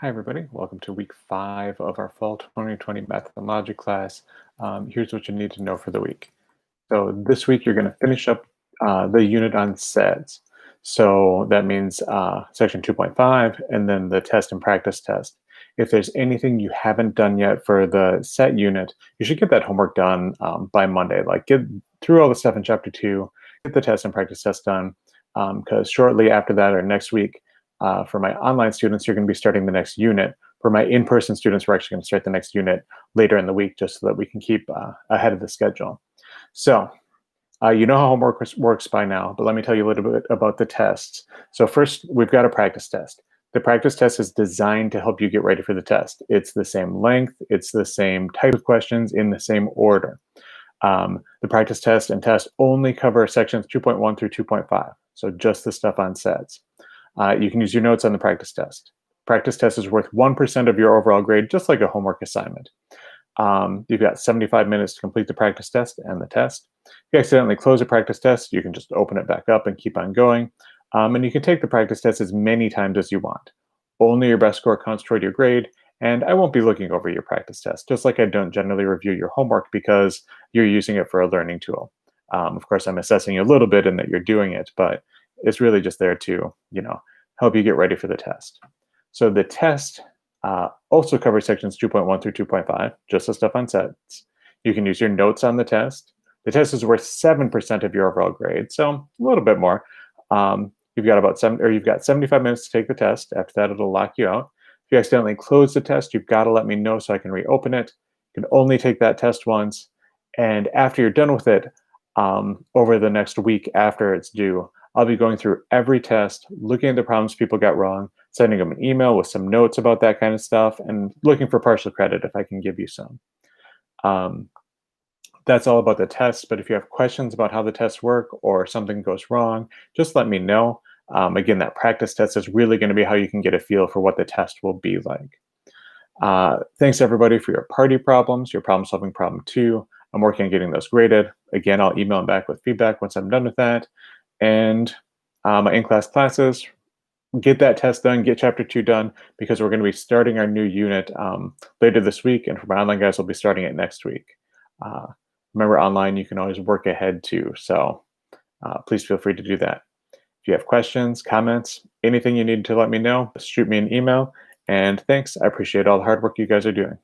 Hi, everybody. Welcome to week 5 of our fall 2020 Math and Logic class. Here's what you need to know for the week. So this week, you're going to finish up the unit on sets. So that means section 2.5 and then the test and practice test. If there's anything you haven't done yet for the set unit, you should get that homework done by Monday. Like get through all the stuff in chapter 2, get the test and practice test done, because shortly after that or next week, for my online students, you're going to be starting the next unit. For my in-person students, we're actually going to start the next unit later in the week just so that we can keep ahead of the schedule. So you know how homework works by now, but let me tell you a little bit about the tests. So first, we've got a practice test. The practice test is designed to help you get ready for the test. It's the same length, it's the same type of questions in the same order. The practice test and test only cover sections 2.1 through 2.5, so just the stuff on sets. You can use your notes on the practice test. Practice test is worth 1% of your overall grade, just like a homework assignment. You've got 75 minutes to complete the practice test and the test. If you accidentally close a practice test, you can just open it back up and keep on going. And you can take the practice test as many times as you want. Only your best score counts toward your grade, and I won't be looking over your practice test, just like I don't generally review your homework because you're using it for a learning tool. Of course, I'm assessing you a little bit in that you're doing it, but it's really just there to, help you get ready for the test. So the test also covers sections 2.1 through 2.5, just the stuff on sets. You can use your notes on the test. The test is worth 7% of your overall grade, so a little bit more. You've got 75 minutes to take the test. After that, it'll lock you out. If you accidentally close the test, you've got to let me know so I can reopen it. You can only take that test once. And after you're done with it, over the next week after it's due, I'll be going through every test, looking at the problems people got wrong, sending them an email with some notes about that kind of stuff, and looking for partial credit if I can give you some. That's all about the test, but if you have questions about how the tests work or something goes wrong, just let me know. Again, that practice test is really going to be how you can get a feel for what the test will be like. Thanks everybody for your party problems, your problem solving problem 2. I'm working on getting those graded. Again, I'll email them back with feedback once I'm done with that. And my in-class classes, get that test done, get chapter 2 done, because we're going to be starting our new unit later this week. And for my online guys, we'll be starting it next week. Remember, online, you can always work ahead too. So please feel free to do that. If you have questions, comments, anything you need to let me know, shoot me an email. And thanks. I appreciate all the hard work you guys are doing.